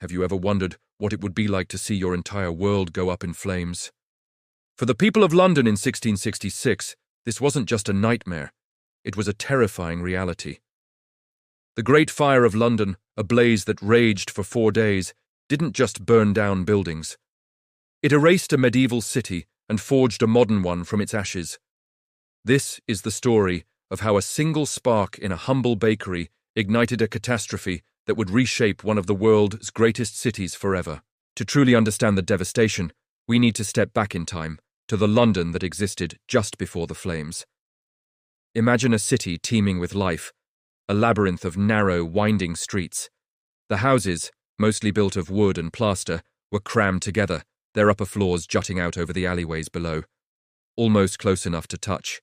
Have you ever wondered what it would be like to see your entire world go up in flames? For the people of London in 1666, this wasn't just a nightmare, it was a terrifying reality. The Great Fire of London, a blaze that raged for 4 days, didn't just burn down buildings. It erased a medieval city and forged a modern one from its ashes. This is the story of how a single spark in a humble bakery ignited a catastrophe that would reshape one of the world's greatest cities forever. To truly understand the devastation, we need to step back in time, to the London that existed just before the flames. Imagine a city teeming with life, a labyrinth of narrow, winding streets. The houses, mostly built of wood and plaster, were crammed together, their upper floors jutting out over the alleyways below, almost close enough to touch.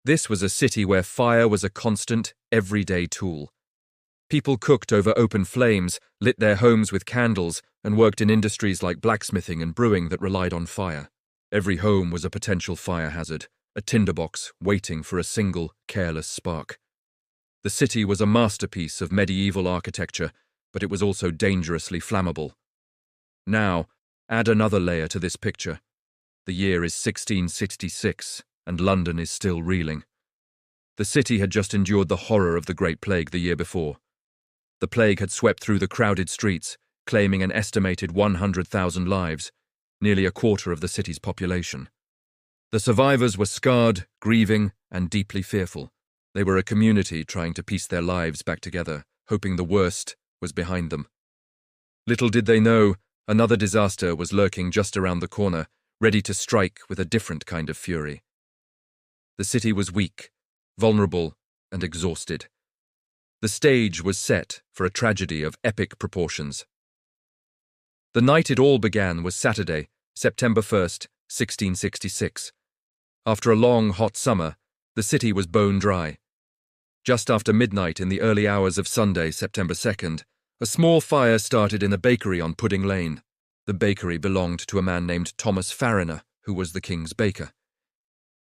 This was a city where fire was a constant, everyday tool. People cooked over open flames, lit their homes with candles, and worked in industries like blacksmithing and brewing that relied on fire. Every home was a potential fire hazard, a tinderbox waiting for a single, careless spark. The city was a masterpiece of medieval architecture, but it was also dangerously flammable. Now, add another layer to this picture. The year is 1666, and London is still reeling. The city had just endured the horror of the Great Plague the year before. The plague had swept through the crowded streets, claiming an estimated 100,000 lives, nearly a quarter of the city's population. The survivors were scarred, grieving, and deeply fearful. They were a community trying to piece their lives back together, hoping the worst was behind them. Little did they know, another disaster was lurking just around the corner, ready to strike with a different kind of fury. The city was weak, vulnerable, and exhausted. The stage was set for a tragedy of epic proportions. The night it all began was Saturday, September 1st, 1666. After a long, hot summer, the city was bone dry. Just after midnight in the early hours of Sunday, September 2nd, a small fire started in a bakery on Pudding Lane. The bakery belonged to a man named Thomas Fariner, who was the king's baker.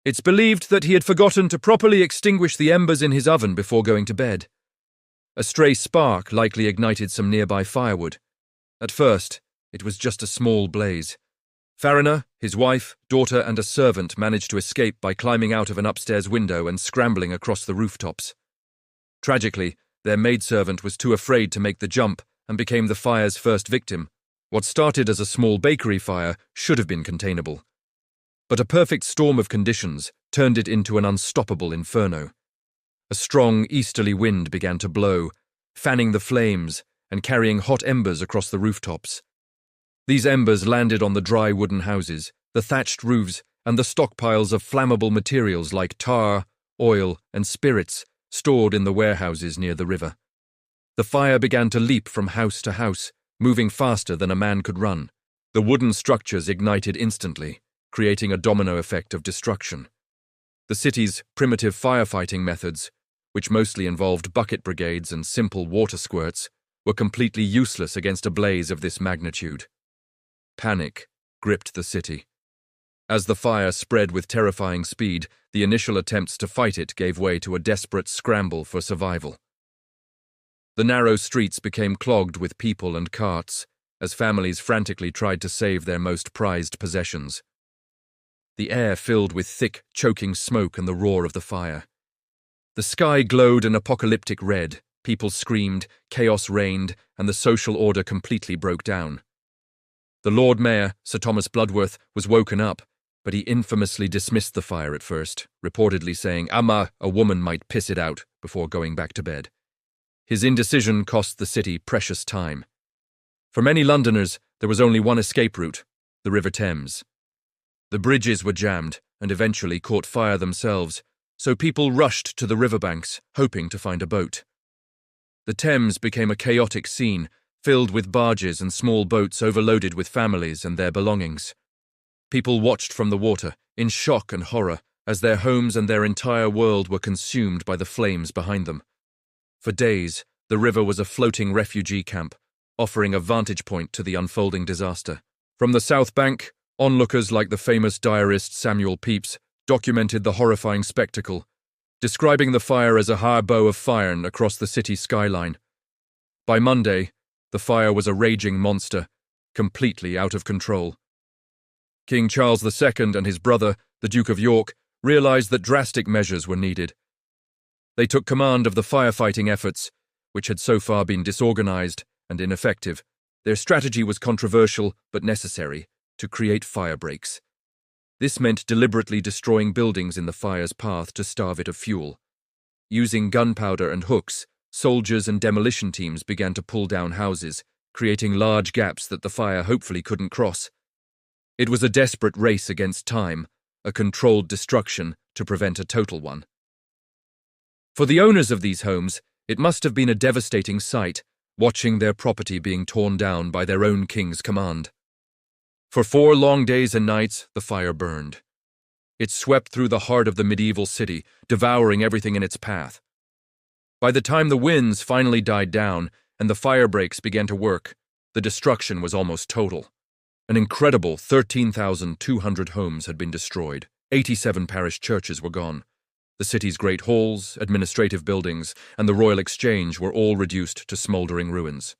It's believed that he had forgotten to properly extinguish the embers in his oven before going to bed. A stray spark likely ignited some nearby firewood. At first, it was just a small blaze. Fariner, his wife, daughter, and a servant managed to escape by climbing out of an upstairs window and scrambling across the rooftops. Tragically, their maidservant was too afraid to make the jump and became the fire's first victim. What started as a small bakery fire should have been containable. But a perfect storm of conditions turned it into an unstoppable inferno. A strong easterly wind began to blow, fanning the flames and carrying hot embers across the rooftops. These embers landed on the dry wooden houses, the thatched roofs, and the stockpiles of flammable materials like tar, oil, and spirits stored in the warehouses near the river. The fire began to leap from house to house, moving faster than a man could run. The wooden structures ignited instantly, creating a domino effect of destruction. The city's primitive firefighting methods, which mostly involved bucket brigades and simple water squirts, were completely useless against a blaze of this magnitude. Panic gripped the city. As the fire spread with terrifying speed, the initial attempts to fight it gave way to a desperate scramble for survival. The narrow streets became clogged with people and carts, as families frantically tried to save their most prized possessions. The air filled with thick, choking smoke and the roar of the fire. The sky glowed an apocalyptic red, people screamed, chaos reigned, and the social order completely broke down. The Lord Mayor, Sir Thomas Bloodworth, was woken up, but he infamously dismissed the fire at first, reportedly saying, a woman might piss it out, before going back to bed. His indecision cost the city precious time. For many Londoners, there was only one escape route, the River Thames. The bridges were jammed and eventually caught fire themselves, so people rushed to the riverbanks, hoping to find a boat. The Thames became a chaotic scene, filled with barges and small boats overloaded with families and their belongings. People watched from the water, in shock and horror, as their homes and their entire world were consumed by the flames behind them. For days, the river was a floating refugee camp, offering a vantage point to the unfolding disaster. From the south bank, onlookers like the famous diarist Samuel Pepys documented the horrifying spectacle, describing the fire as a harbow of fire across the city skyline. By Monday, The fire was a raging monster, completely out of control. King Charles II and his brother, the Duke of York, realized that drastic measures were needed. They took command of the firefighting efforts, which had so far been disorganized and ineffective. Their strategy was controversial but necessary to create fire breaks. This meant deliberately destroying buildings in the fire's path to starve it of fuel. Using gunpowder and hooks, soldiers and demolition teams began to pull down houses, creating large gaps that the fire hopefully couldn't cross. It was a desperate race against time, a controlled destruction to prevent a total one. For the owners of these homes, it must have been a devastating sight, watching their property being torn down by their own king's command. For 4 long days and nights, the fire burned. It swept through the heart of the medieval city, devouring everything in its path. By the time the winds finally died down and the fire breaks began to work, the destruction was almost total. An incredible 13,200 homes had been destroyed. 87 parish churches were gone. The city's great halls, administrative buildings, and the Royal Exchange were all reduced to smouldering ruins.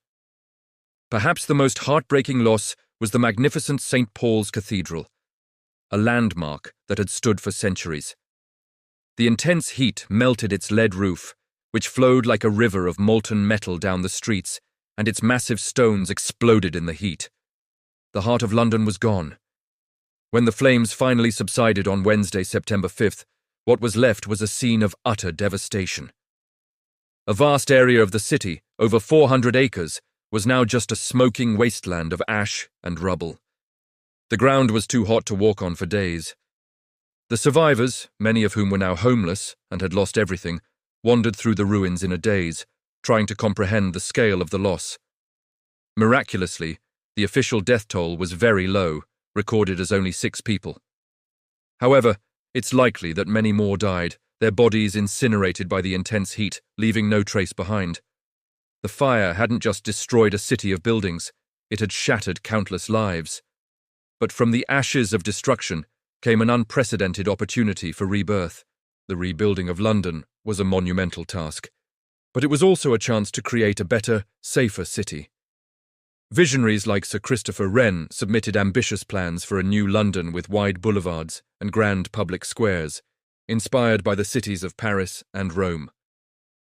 Perhaps the most heartbreaking loss was the magnificent St. Paul's Cathedral, a landmark that had stood for centuries. The intense heat melted its lead roof, which flowed like a river of molten metal down the streets, and its massive stones exploded in the heat. The heart of London was gone. When the flames finally subsided on Wednesday, September 5th, what was left was a scene of utter devastation. A vast area of the city, over 400 acres, was now just a smoking wasteland of ash and rubble. The ground was too hot to walk on for days. The survivors, many of whom were now homeless and had lost everything, wandered through the ruins in a daze, trying to comprehend the scale of the loss. Miraculously, the official death toll was very low, recorded as only 6 people. However, it's likely that many more died, their bodies incinerated by the intense heat, leaving no trace behind. The fire hadn't just destroyed a city of buildings, it had shattered countless lives. But from the ashes of destruction came an unprecedented opportunity for rebirth. The rebuilding of London was a monumental task, but it was also a chance to create a better, safer city. Visionaries like Sir Christopher Wren submitted ambitious plans for a new London with wide boulevards and grand public squares, inspired by the cities of Paris and Rome.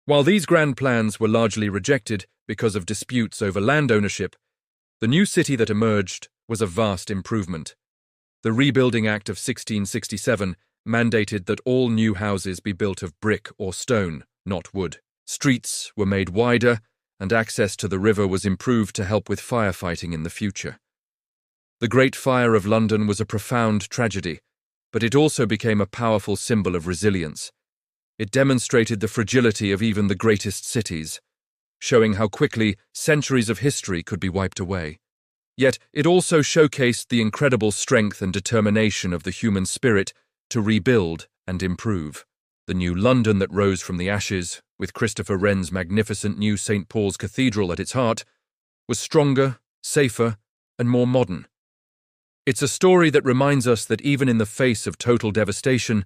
While these grand plans were largely rejected because of disputes over land ownership, the new city that emerged was a vast improvement. The Rebuilding Act of 1667 mandated that all new houses be built of brick or stone, not wood. Streets were made wider, and access to the river was improved to help with firefighting in the future. The Great Fire of London was a profound tragedy, but it also became a powerful symbol of resilience. It demonstrated the fragility of even the greatest cities, showing how quickly centuries of history could be wiped away. Yet it also showcased the incredible strength and determination of the human spirit to rebuild and improve. The new London that rose from the ashes, with Christopher Wren's magnificent new St. Paul's Cathedral at its heart, was stronger, safer, and more modern. It's a story that reminds us that even in the face of total devastation,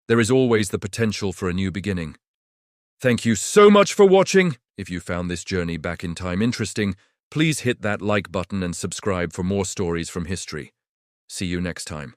there is always the potential for a new beginning. Thank you so much for watching. If you found this journey back in time interesting, please hit that like button and subscribe for more stories from history. See you next time.